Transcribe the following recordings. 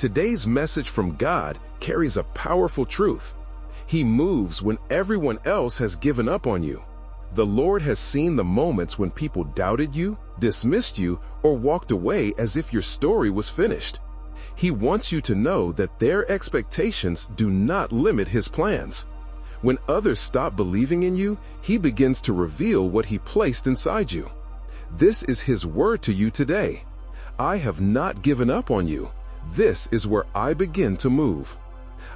Today's message from God carries a powerful truth. He moves when everyone else has given up on you. The Lord has seen the moments when people doubted you, dismissed you, or walked away as if your story was finished. He wants you to know that their expectations do not limit His plans. When others stop believing in you, He begins to reveal what He placed inside you. This is His word to you today. I have not given up on you. This is where I begin to move.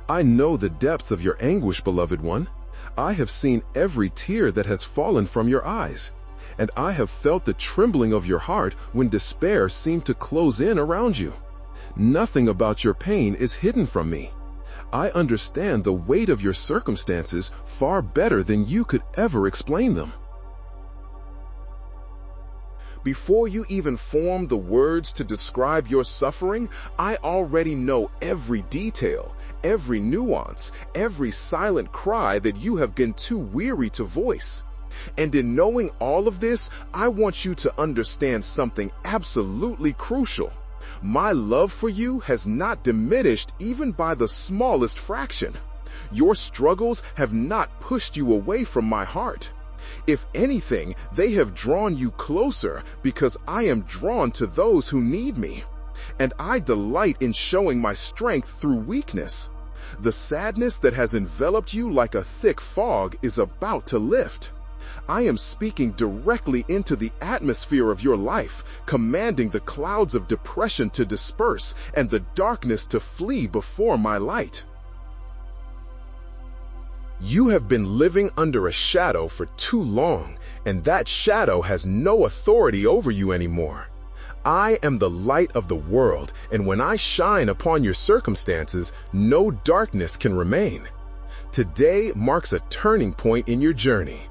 I know the depth of your anguish, beloved one. I have seen every tear that has fallen from your eyes, and I have felt the trembling of your heart when despair seemed to close in around you. Nothing about your pain is hidden from me. I understand the weight of your circumstances far better than you could ever explain them. Before you even form the words to describe your suffering, I already know every detail, every nuance, every silent cry that you have been too weary to voice. And in knowing all of this, I want you to understand something absolutely crucial. My love for you has not diminished even by the smallest fraction. Your struggles have not pushed you away from my heart. If anything, they have drawn you closer because I am drawn to those who need me. And I delight in showing my strength through weakness. The sadness that has enveloped you like a thick fog is about to lift. I am speaking directly into the atmosphere of your life, commanding the clouds of depression to disperse and the darkness to flee before my light. You have been living under a shadow for too long, and that shadow has no authority over you anymore. I am the light of the world, and when I shine upon your circumstances, no darkness can remain. Today marks a turning point in your journey.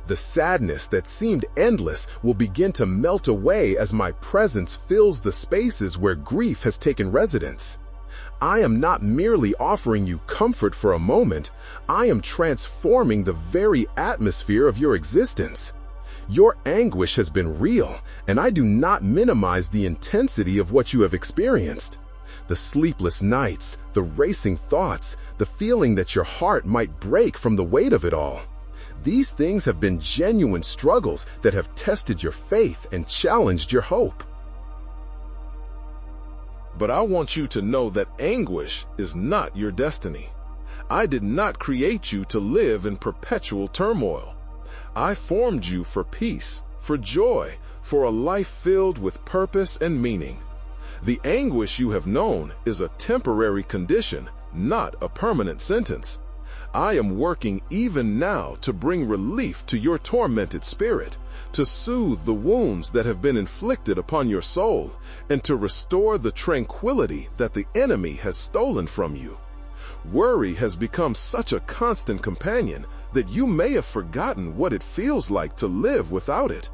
The sadness that seemed endless will begin to melt away as my presence fills the spaces where grief has taken residence. I am not merely offering you comfort for a moment, I am transforming the very atmosphere of your existence. Your anguish has been real, and I do not minimize the intensity of what you have experienced. The sleepless nights, the racing thoughts, the feeling that your heart might break from the weight of it all. These things have been genuine struggles that have tested your faith and challenged your hope. But I want you to know that anguish is not your destiny. I did not create you to live in perpetual turmoil. I formed you for peace, for joy, for a life filled with purpose and meaning. The anguish you have known is a temporary condition, not a permanent sentence. I am working even now to bring relief to your tormented spirit, to soothe the wounds that have been inflicted upon your soul, and to restore the tranquility that the enemy has stolen from you. Worry has become such a constant companion that you may have forgotten what it feels like to live without it.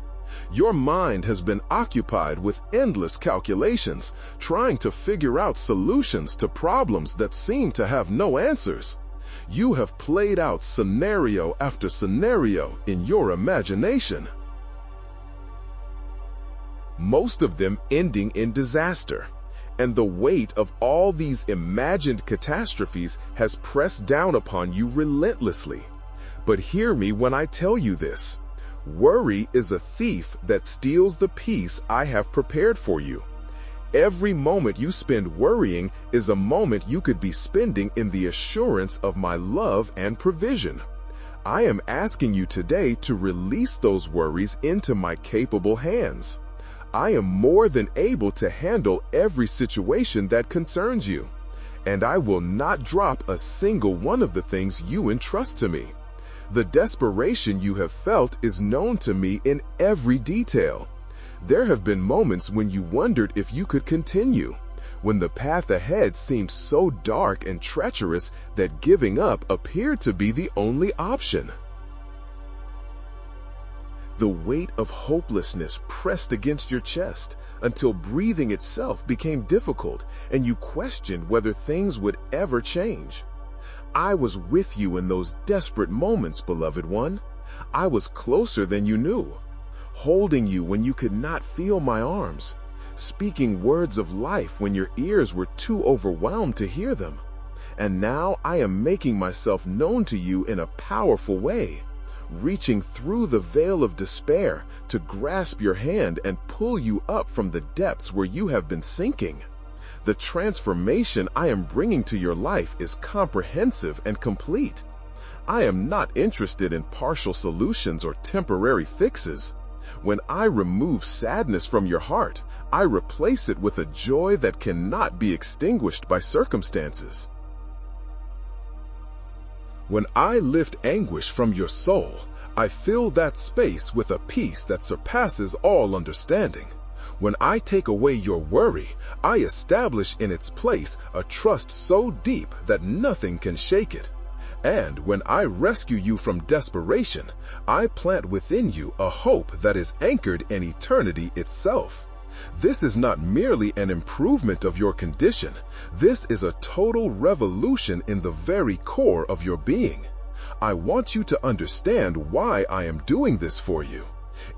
Your mind has been occupied with endless calculations, trying to figure out solutions to problems that seem to have no answers. You have played out scenario after scenario in your imagination, most of them ending in disaster. And the weight of all these imagined catastrophes has pressed down upon you relentlessly. But hear me when I tell you this. Worry is a thief that steals the peace I have prepared for you. Every moment you spend worrying is a moment you could be spending in the assurance of my love and provision. I am asking you today to release those worries into my capable hands. I am more than able to handle every situation that concerns you, and I will not drop a single one of the things you entrust to me. The desperation you have felt is known to me in every detail. There have been moments when you wondered if you could continue, when the path ahead seemed so dark and treacherous that giving up appeared to be the only option. The weight of hopelessness pressed against your chest until breathing itself became difficult and you questioned whether things would ever change. I was with you in those desperate moments, beloved one. I was closer than you knew, holding you when you could not feel my arms, speaking words of life when your ears were too overwhelmed to hear them. And now I am making myself known to you in a powerful way, reaching through the veil of despair to grasp your hand and pull you up from the depths where you have been sinking. The transformation I am bringing to your life is comprehensive and complete. I am not interested in partial solutions or temporary fixes. When I remove sadness from your heart, I replace it with a joy that cannot be extinguished by circumstances. When I lift anguish from your soul, I fill that space with a peace that surpasses all understanding. When I take away your worry, I establish in its place a trust so deep that nothing can shake it. And when I rescue you from desperation, I plant within you a hope that is anchored in eternity itself. This is not merely an improvement of your condition. This is a total revolution in the very core of your being. I want you to understand why I am doing this for you.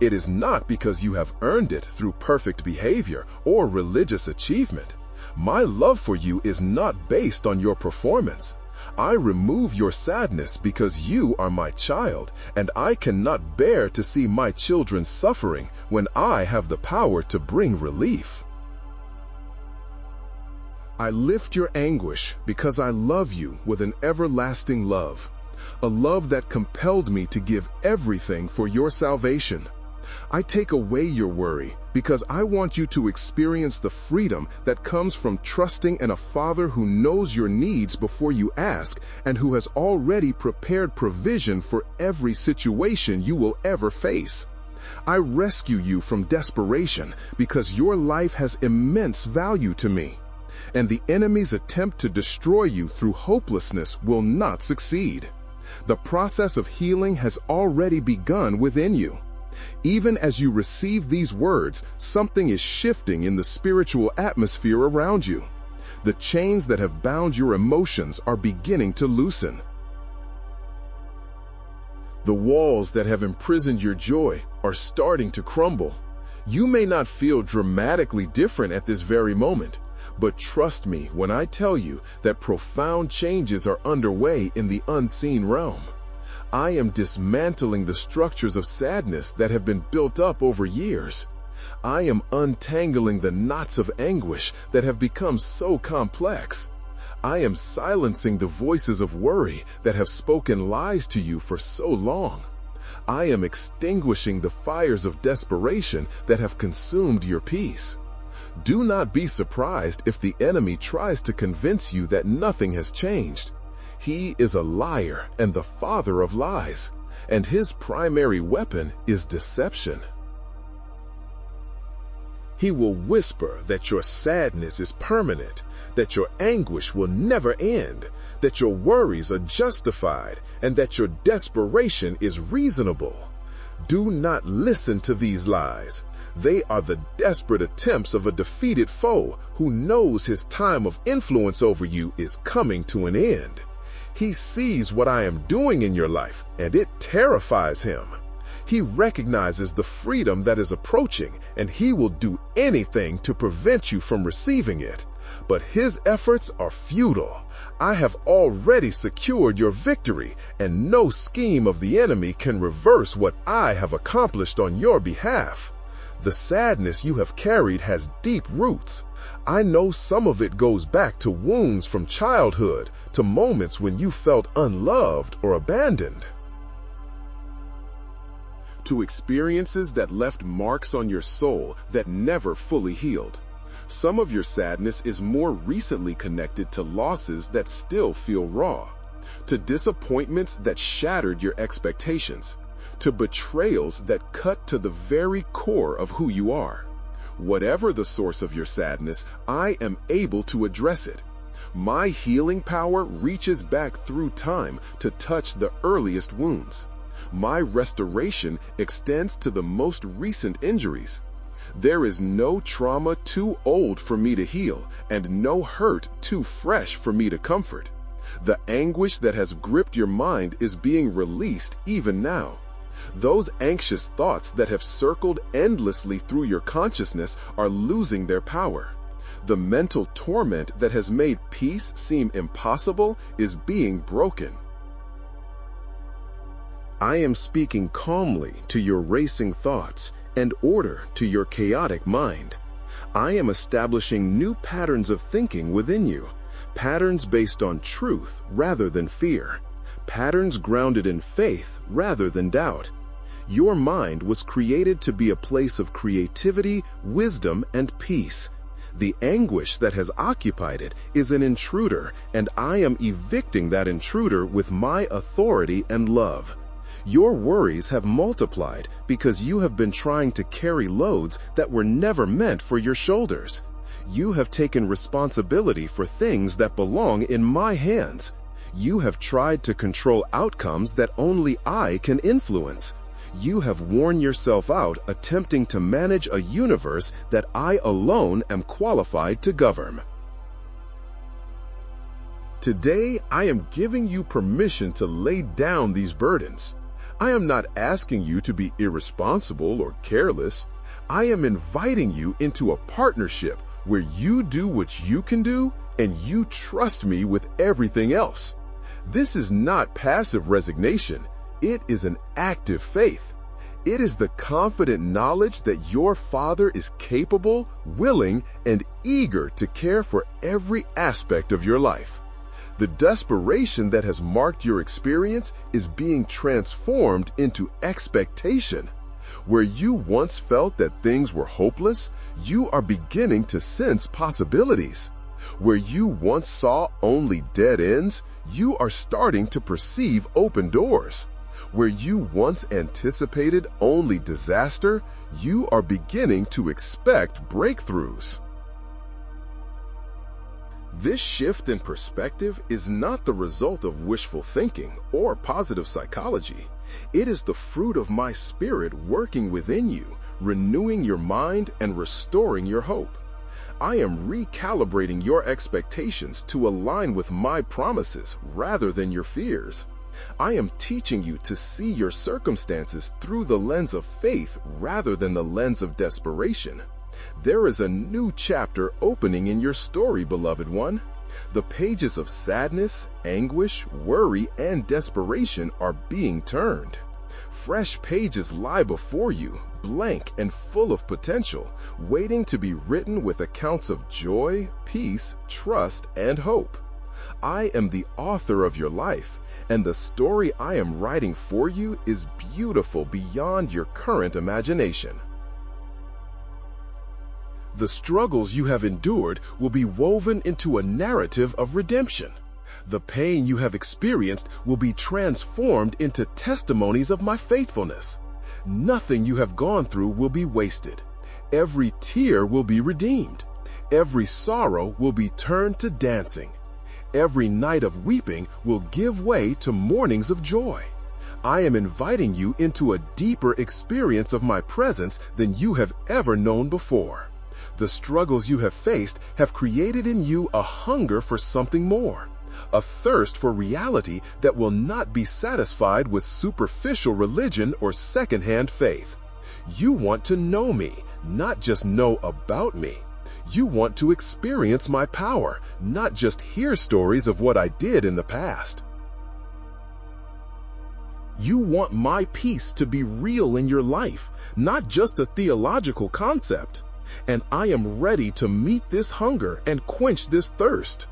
It is not because you have earned it through perfect behavior or religious achievement. My love for you is not based on your performance. I remove your sadness because you are my child, and I cannot bear to see my children suffering when I have the power to bring relief. I lift your anguish because I love you with an everlasting love, a love that compelled me to give everything for your salvation. I take away your worry because I want you to experience the freedom that comes from trusting in a Father who knows your needs before you ask and who has already prepared provision for every situation you will ever face. I rescue you from desperation because your life has immense value to me, and the enemy's attempt to destroy you through hopelessness will not succeed. The process of healing has already begun within you. Even as you receive these words, something is shifting in the spiritual atmosphere around you. The chains that have bound your emotions are beginning to loosen. The walls that have imprisoned your joy are starting to crumble. You may not feel dramatically different at this very moment, but trust me when I tell you that profound changes are underway in the unseen realm. I am dismantling the structures of sadness that have been built up over years. I am untangling the knots of anguish that have become so complex. I am silencing the voices of worry that have spoken lies to you for so long. I am extinguishing the fires of desperation that have consumed your peace. Do not be surprised if the enemy tries to convince you that nothing has changed. He is a liar and the father of lies, and his primary weapon is deception. He will whisper that your sadness is permanent, that your anguish will never end, that your worries are justified, and that your desperation is reasonable. Do not listen to these lies. They are the desperate attempts of a defeated foe who knows his time of influence over you is coming to an end. He sees what I am doing in your life, and it terrifies him. He recognizes the freedom that is approaching, and he will do anything to prevent you from receiving it. But his efforts are futile. I have already secured your victory, and no scheme of the enemy can reverse what I have accomplished on your behalf. The sadness you have carried has deep roots. I know some of it goes back to wounds from childhood, to moments when you felt unloved or abandoned, to experiences that left marks on your soul that never fully healed. Some of your sadness is more recently connected to losses that still feel raw, to disappointments that shattered your expectations, to betrayals that cut to the very core of who you are. Whatever the source of your sadness, I am able to address it. My healing power reaches back through time to touch the earliest wounds. My restoration extends to the most recent injuries. There is no trauma too old for me to heal, and no hurt too fresh for me to comfort. The anguish that has gripped your mind is being released even now. Those anxious thoughts that have circled endlessly through your consciousness are losing their power. The mental torment that has made peace seem impossible is being broken. I am speaking calmly to your racing thoughts and order to your chaotic mind. I am establishing new patterns of thinking within you, patterns based on truth rather than fear, patterns grounded in faith rather than doubt. Your mind was created to be a place of creativity, wisdom, and peace. The anguish that has occupied it is an intruder, and I am evicting that intruder with my authority and love. Your worries have multiplied because you have been trying to carry loads that were never meant for your shoulders. You have taken responsibility for things that belong in my hands. You have tried to control outcomes that only I can influence. You have worn yourself out attempting to manage a universe that I alone am qualified to govern. Today, I am giving you permission to lay down these burdens. I am not asking you to be irresponsible or careless. I am inviting you into a partnership where you do what you can do and you trust me with everything else. This is not passive resignation. It is an active faith. It is the confident knowledge that your Father is capable, willing, and eager to care for every aspect of your life. The desperation that has marked your experience is being transformed into expectation. Where you once felt that things were hopeless, you are beginning to sense possibilities. Where you once saw only dead ends, you are starting to perceive open doors. Where you once anticipated only disaster, you are beginning to expect breakthroughs. This shift in perspective is not the result of wishful thinking or positive psychology. It is the fruit of my spirit working within you, renewing your mind and restoring your hope. I am recalibrating your expectations to align with my promises rather than your fears. I am teaching you to see your circumstances through the lens of faith rather than the lens of desperation. There is a new chapter opening in your story, beloved one. The pages of sadness, anguish, worry, and desperation are being turned. Fresh pages lie before you, blank and full of potential, waiting to be written with accounts of joy, peace, trust, and hope. I am the author of your life, and the story I am writing for you is beautiful beyond your current imagination. The struggles you have endured will be woven into a narrative of redemption. The pain you have experienced will be transformed into testimonies of my faithfulness. Nothing you have gone through will be wasted. Every tear will be redeemed. Every sorrow will be turned to dancing. Every night of weeping will give way to mornings of joy. I am inviting you into a deeper experience of my presence than you have ever known before. The struggles you have faced have created in you a hunger for something more, a thirst for reality that will not be satisfied with superficial religion or secondhand faith. You want to know me, not just know about me. You want to experience my power, not just hear stories of what I did in the past. You want my peace to be real in your life, not just a theological concept. And I am ready to meet this hunger and quench this thirst.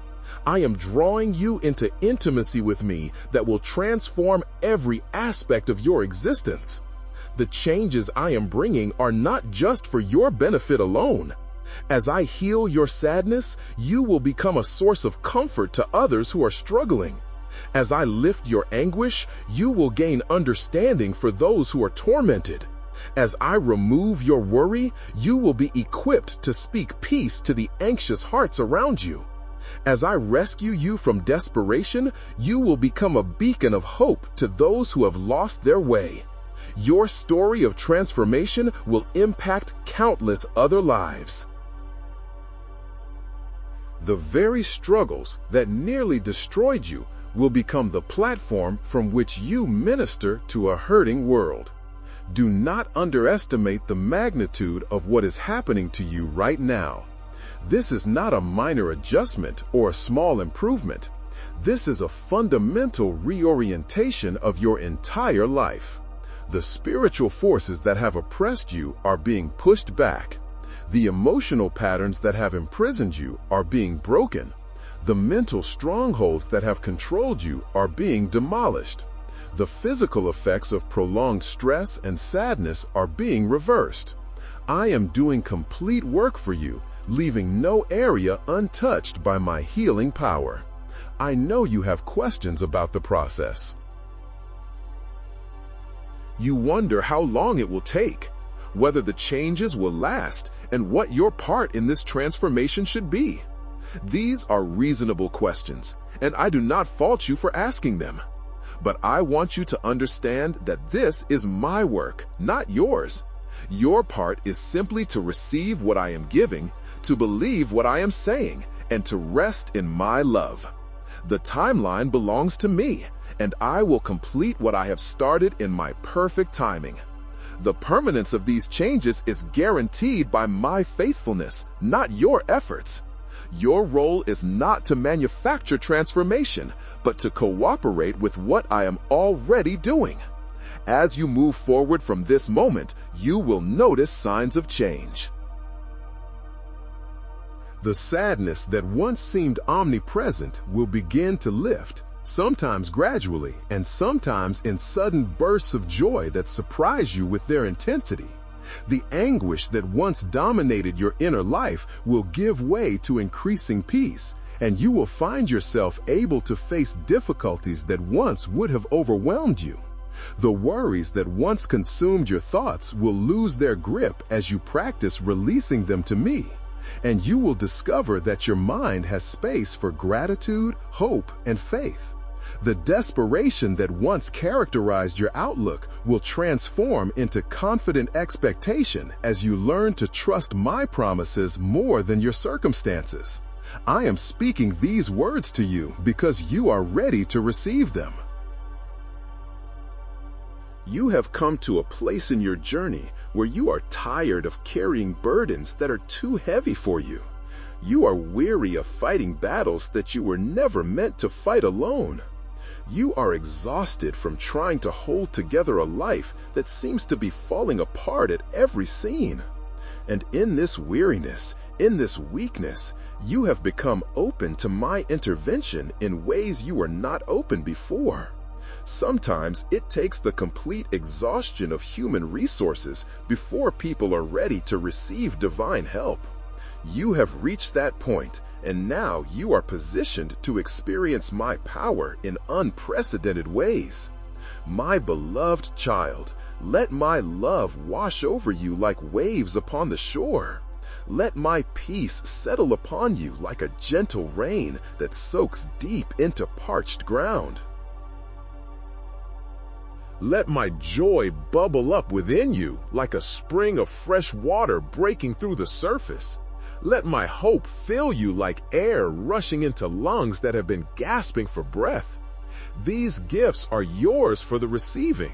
I am drawing you into intimacy with me that will transform every aspect of your existence. The changes I am bringing are not just for your benefit alone. As I heal your sadness, you will become a source of comfort to others who are struggling. As I lift your anguish, you will gain understanding for those who are tormented. As I remove your worry, you will be equipped to speak peace to the anxious hearts around you. As I rescue you from desperation, you will become a beacon of hope to those who have lost their way. Your story of transformation will impact countless other lives. The very struggles that nearly destroyed you will become the platform from which you minister to a hurting world. Do not underestimate the magnitude of what is happening to you right now. This is not a minor adjustment or a small improvement. This is a fundamental reorientation of your entire life. The spiritual forces that have oppressed you are being pushed back. The emotional patterns that have imprisoned you are being broken. The mental strongholds that have controlled you are being demolished. The physical effects of prolonged stress and sadness are being reversed. I am doing complete work for you, leaving no area untouched by my healing power. I know you have questions about the process. You wonder how long it will take, whether the changes will last, and what your part in this transformation should be. These are reasonable questions, and I do not fault you for asking them. But I want you to understand that this is my work, not yours. Your part is simply to receive what I am giving, to believe what I am saying, and to rest in my love. The timeline belongs to me, and I will complete what I have started in my perfect timing. The permanence of these changes is guaranteed by my faithfulness, not your efforts. Your role is not to manufacture transformation, but to cooperate with what I am already doing. As you move forward from this moment, you will notice signs of change. The sadness that once seemed omnipresent will begin to lift, sometimes gradually and sometimes in sudden bursts of joy that surprise you with their intensity. The anguish that once dominated your inner life will give way to increasing peace, and you will find yourself able to face difficulties that once would have overwhelmed you. The worries that once consumed your thoughts will lose their grip as you practice releasing them to me, and you will discover that your mind has space for gratitude, hope, and faith. The desperation that once characterized your outlook will transform into confident expectation as you learn to trust my promises more than your circumstances. I am speaking these words to you because you are ready to receive them. You have come to a place in your journey where you are tired of carrying burdens that are too heavy for you. You are weary of fighting battles that you were never meant to fight alone. You are exhausted from trying to hold together a life that seems to be falling apart at every seam. And in this weariness, in this weakness, you have become open to my intervention in ways you were not open before. Sometimes it takes the complete exhaustion of human resources before people are ready to receive divine help. You have reached that point, and now you are positioned to experience my power in unprecedented ways. My beloved child, let my love wash over you like waves upon the shore. Let my peace settle upon you like a gentle rain that soaks deep into parched ground. Let my joy bubble up within you like a spring of fresh water breaking through the surface. Let my hope fill you like air rushing into lungs that have been gasping for breath. These gifts are yours for the receiving.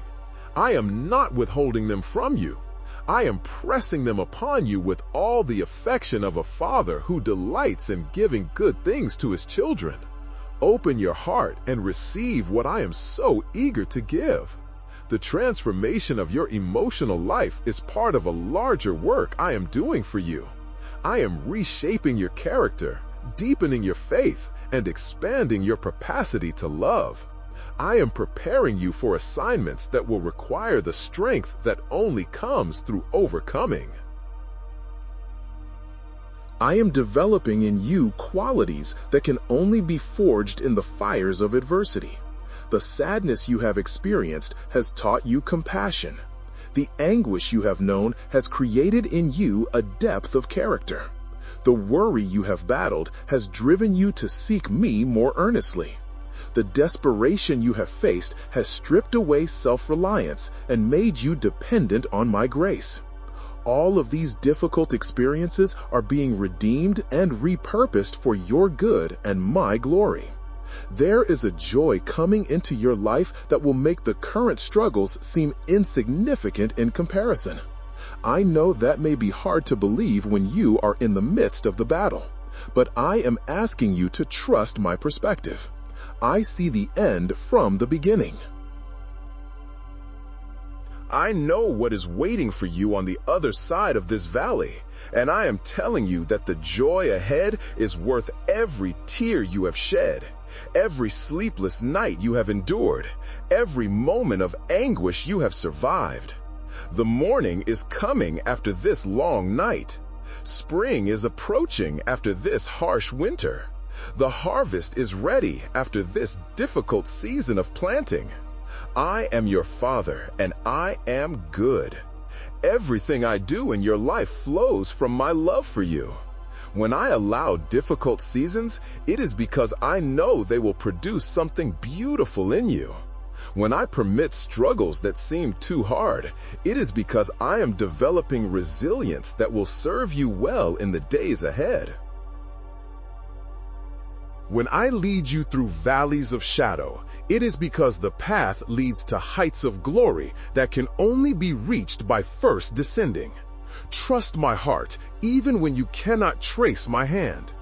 I am not withholding them from you. I am pressing them upon you with all the affection of a father who delights in giving good things to his children. Open your heart and receive what I am so eager to give. The transformation of your emotional life is part of a larger work I am doing for you. I am reshaping your character, deepening your faith, and expanding your capacity to love. I am preparing you for assignments that will require the strength that only comes through overcoming. I am developing in you qualities that can only be forged in the fires of adversity. The sadness you have experienced has taught you compassion. The anguish you have known has created in you a depth of character. The worry you have battled has driven you to seek me more earnestly. The desperation you have faced has stripped away self-reliance and made you dependent on my grace. All of these difficult experiences are being redeemed and repurposed for your good and my glory. There is a joy coming into your life that will make the current struggles seem insignificant in comparison. I know that may be hard to believe when you are in the midst of the battle, but I am asking you to trust my perspective. I see the end from the beginning. I know what is waiting for you on the other side of this valley, and I am telling you that the joy ahead is worth every tear you have shed, every sleepless night you have endured, every moment of anguish you have survived. The morning is coming after this long night. Spring is approaching after this harsh winter. The harvest is ready after this difficult season of planting. I am your Father, and I am good. Everything I do in your life flows from my love for you. When I allow difficult seasons, it is because I know they will produce something beautiful in you. When I permit struggles that seem too hard, it is because I am developing resilience that will serve you well in the days ahead. When I lead you through valleys of shadow, it is because the path leads to heights of glory that can only be reached by first descending. Trust my heart, even when you cannot trace my hand.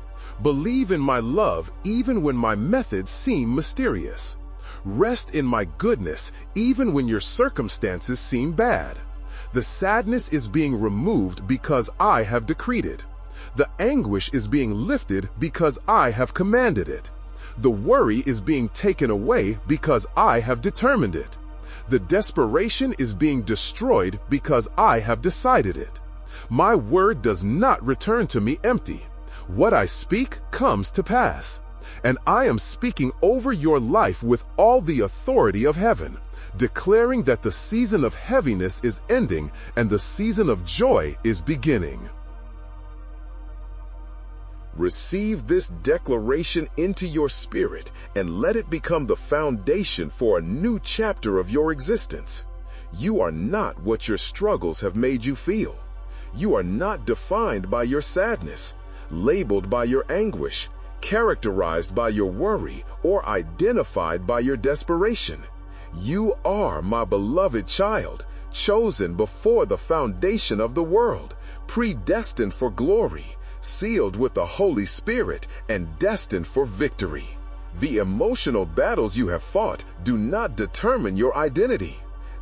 Believe in my love, even when my methods seem mysterious. Rest in my goodness, even when your circumstances seem bad. The sadness is being removed because I have decreed it. The anguish is being lifted because I have commanded it. The worry is being taken away because I have determined it. The desperation is being destroyed because I have decided it. My word does not return to me empty. What I speak comes to pass. And I am speaking over your life with all the authority of heaven, declaring that the season of heaviness is ending and the season of joy is beginning. Receive this declaration into your spirit and let it become the foundation for a new chapter of your existence. You are not what your struggles have made you feel. You are not defined by your sadness, labeled by your anguish, characterized by your worry, or identified by your desperation. You are my beloved child, chosen before the foundation of the world, predestined for glory, sealed with the Holy Spirit, and destined for victory. The emotional battles you have fought do not determine your identity.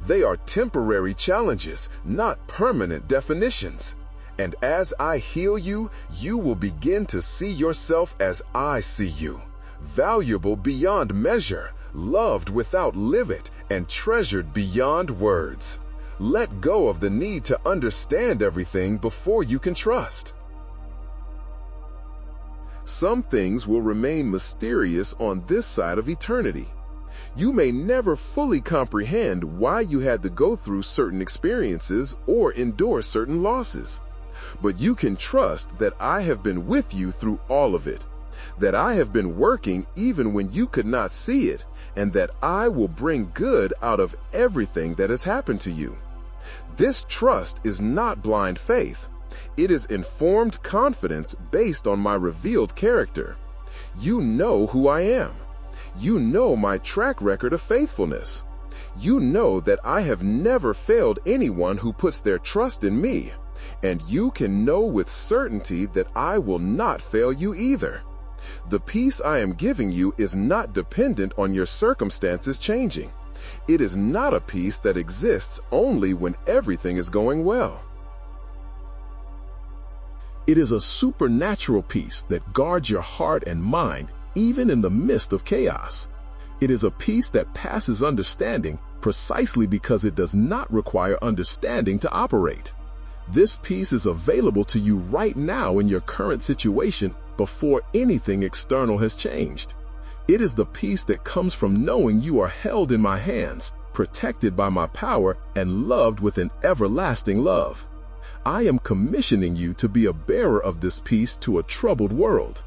They are temporary challenges, not permanent definitions. And as I heal you, you will begin to see yourself as I see you, valuable beyond measure, loved without limit, and treasured beyond words. Let go of the need to understand everything before you can trust. Some things will remain mysterious on this side of eternity. You may never fully comprehend why you had to go through certain experiences or endure certain losses. But you can trust that I have been with you through all of it, that I have been working even when you could not see it, and that I will bring good out of everything that has happened to you. This trust is not blind faith. It is informed confidence based on my revealed character. You know who I am. You know my track record of faithfulness. You know that I have never failed anyone who puts their trust in me. And you can know with certainty that I will not fail you either. The peace I am giving you is not dependent on your circumstances changing. It is not a peace that exists only when everything is going well. It is a supernatural peace that guards your heart and mind even in the midst of chaos. It is a peace that passes understanding precisely because it does not require understanding to operate. This peace is available to you right now in your current situation before anything external has changed. It is the peace that comes from knowing you are held in my hands, protected by my power, and loved with an everlasting love. I am commissioning you to be a bearer of this peace to a troubled world.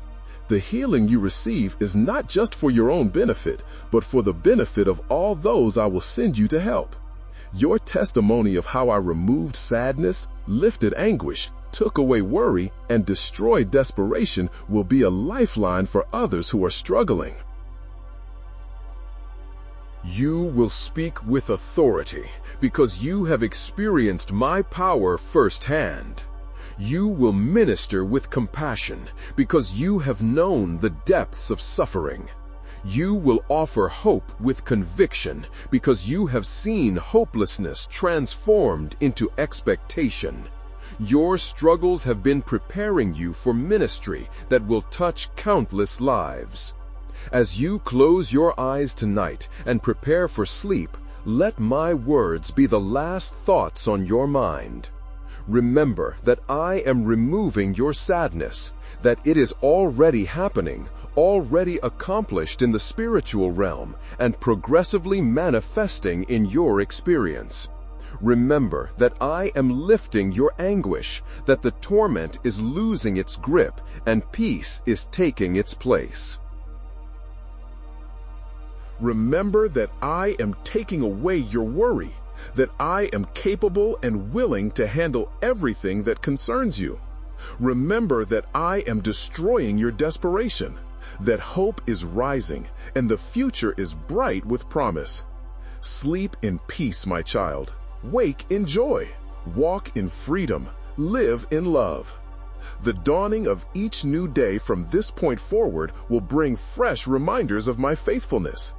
The healing you receive is not just for your own benefit, but for the benefit of all those I will send you to help. Your testimony of how I removed sadness, lifted anguish, took away worry, and destroyed desperation will be a lifeline for others who are struggling. You will speak with authority because you have experienced my power firsthand. You will minister with compassion because you have known the depths of suffering. You will offer hope with conviction because you have seen hopelessness transformed into expectation. Your struggles have been preparing you for ministry that will touch countless lives. As you close your eyes tonight and prepare for sleep, let my words be the last thoughts on your mind. Remember that I am removing your sadness, that it is already happening, already accomplished in the spiritual realm, and progressively manifesting in your experience. Remember that I am lifting your anguish, that the torment is losing its grip, and peace is taking its place. Remember that I am taking away your worry, that I am capable and willing to handle everything that concerns you. Remember that I am destroying your desperation, that hope is rising, and the future is bright with promise. Sleep in peace, my child. Wake in joy. Walk in freedom. Live in love. The dawning of each new day from this point forward will bring fresh reminders of my faithfulness.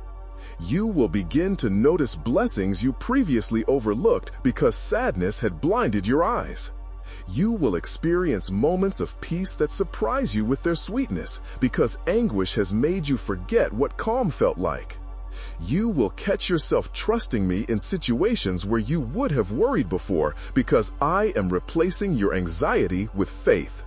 You will begin to notice blessings you previously overlooked because sadness had blinded your eyes. You will experience moments of peace that surprise you with their sweetness because anguish has made you forget what calm felt like. You will catch yourself trusting me in situations where you would have worried before because I am replacing your anxiety with faith.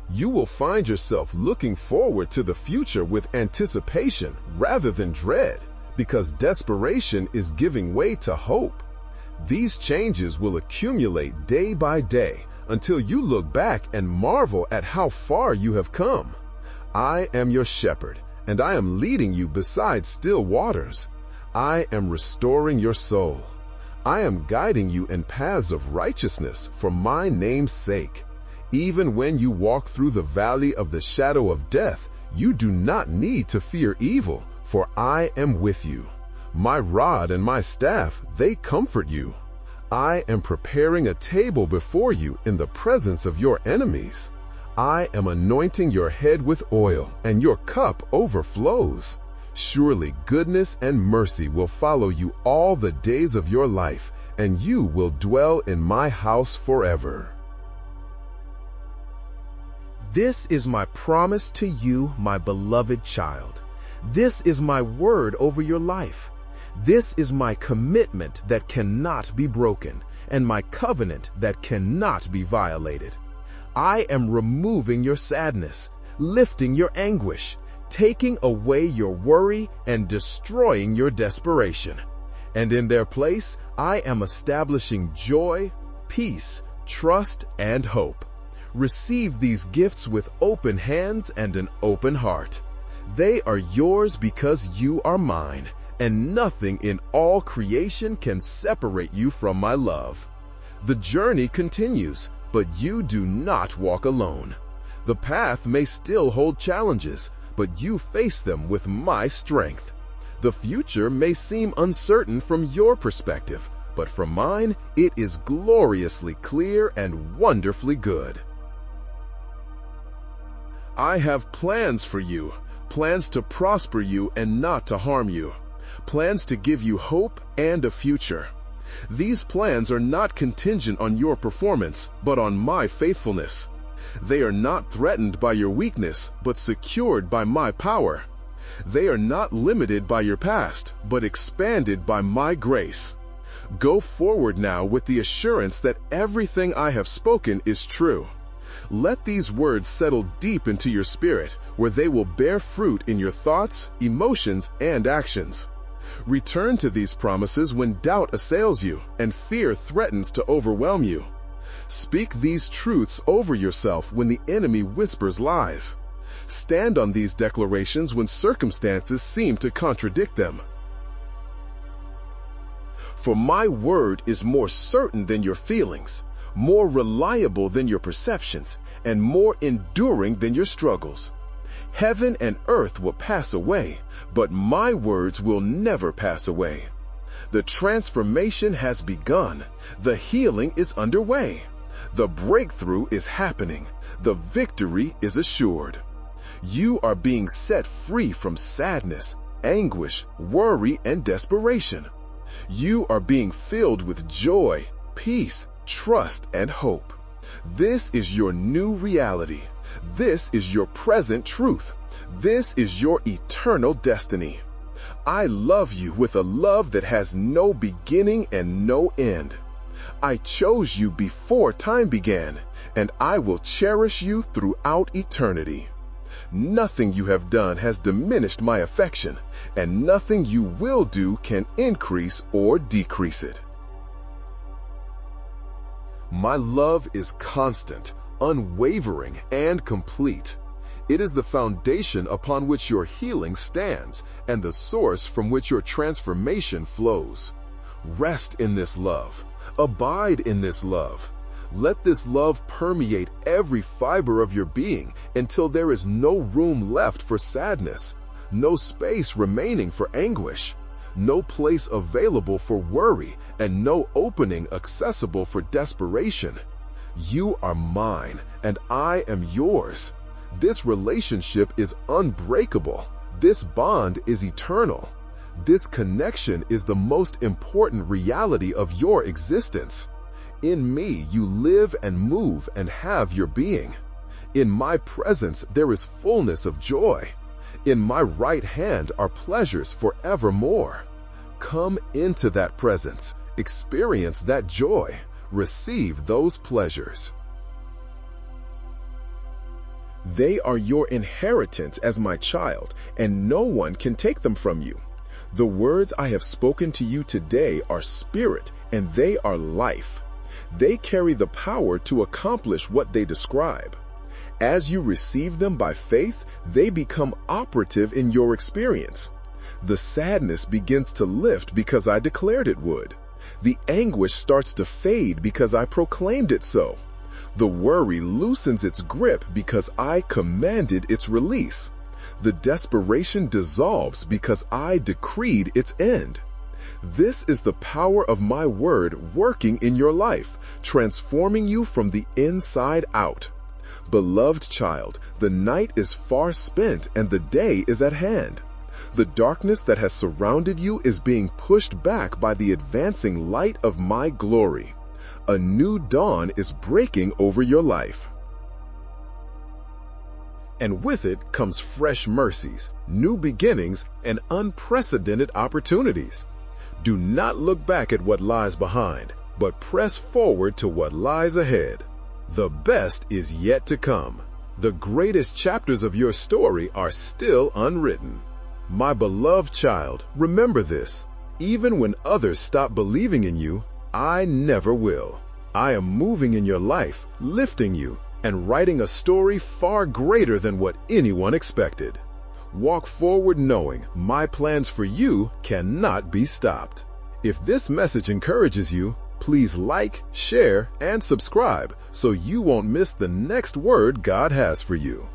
You will find yourself looking forward to the future with anticipation rather than dread because desperation is giving way to hope. These changes will accumulate day by day until you look back and marvel at how far you have come. I am your shepherd, and I am leading you beside still waters. I am restoring your soul. I am guiding you in paths of righteousness for my name's sake. Even when you walk through the valley of the shadow of death, you do not need to fear evil, for I am with you. My rod and my staff, they comfort you. I am preparing a table before you in the presence of your enemies. I am anointing your head with oil, and your cup overflows. Surely goodness and mercy will follow you all the days of your life, and you will dwell in my house forever. This is my promise to you, my beloved child. This is my word over your life. This is my commitment that cannot be broken, and my covenant that cannot be violated. I am removing your sadness, lifting your anguish, taking away your worry, and destroying your desperation. And in their place, I am establishing joy, peace, trust, and hope. Receive these gifts with open hands and an open heart. They are yours because you are mine, and nothing in all creation can separate you from my love. The journey continues, but you do not walk alone. The path may still hold challenges, but you face them with my strength. The future may seem uncertain from your perspective, but from mine, it is gloriously clear and wonderfully good. I have plans for you, plans to prosper you and not to harm you, plans to give you hope and a future. These plans are not contingent on your performance, but on my faithfulness. They are not threatened by your weakness, but secured by my power. They are not limited by your past, but expanded by my grace. Go forward now with the assurance that everything I have spoken is true. Let these words settle deep into your spirit, where they will bear fruit in your thoughts, emotions, and actions. Return to these promises when doubt assails you and fear threatens to overwhelm you. Speak these truths over yourself when the enemy whispers lies. Stand on these declarations when circumstances seem to contradict them. For my word is more certain than your feelings, more reliable than your perceptions, and more enduring than your struggles. Heaven and earth will pass away, but my words will never pass away. The transformation has begun. The healing is underway. The breakthrough is happening. The victory is assured. You are being set free from sadness, anguish, worry, and desperation. You are being filled with joy, peace, trust, and hope. This is your new reality. This is your present truth. This is your eternal destiny. I love you with a love that has no beginning and no end. I chose you before time began, and I will cherish you throughout eternity. Nothing you have done has diminished my affection, and nothing you will do can increase or decrease it. My love is constant, unwavering, and complete. It is the foundation upon which your healing stands and the source from which your transformation flows. Rest in this love. Abide in this love. Let this love permeate every fiber of your being until there is no room left for sadness, no space remaining for anguish, no place available for worry, and no opening accessible for desperation. You are mine, and I am yours. This relationship is unbreakable. This bond is eternal. This connection is the most important reality of your existence. In me, you live and move and have your being. In my presence, there is fullness of joy. In my right hand are pleasures forevermore. Come into that presence, experience that joy, receive those pleasures. They are your inheritance as my child, and no one can take them from you. The words I have spoken to you today are spirit, and they are life. They carry the power to accomplish what they describe. As you receive them by faith, they become operative in your experience. The sadness begins to lift because I declared it would. The anguish starts to fade because I proclaimed it so. The worry loosens its grip because I commanded its release. The desperation dissolves because I decreed its end. This is the power of my word working in your life, transforming you from the inside out. Beloved child, the night is far spent and the day is at hand. The darkness that has surrounded you is being pushed back by the advancing light of my glory. A new dawn is breaking over your life. And with it comes fresh mercies, new beginnings, and unprecedented opportunities. Do not look back at what lies behind, but press forward to what lies ahead. The best is yet to come. The greatest chapters of your story are still unwritten. My beloved child, remember this. Even when others stop believing in you, I never will. I am moving in your life, lifting you, and writing a story far greater than what anyone expected. Walk forward knowing my plans for you cannot be stopped. If this message encourages you, please like, share, and subscribe so you won't miss the next word God has for you.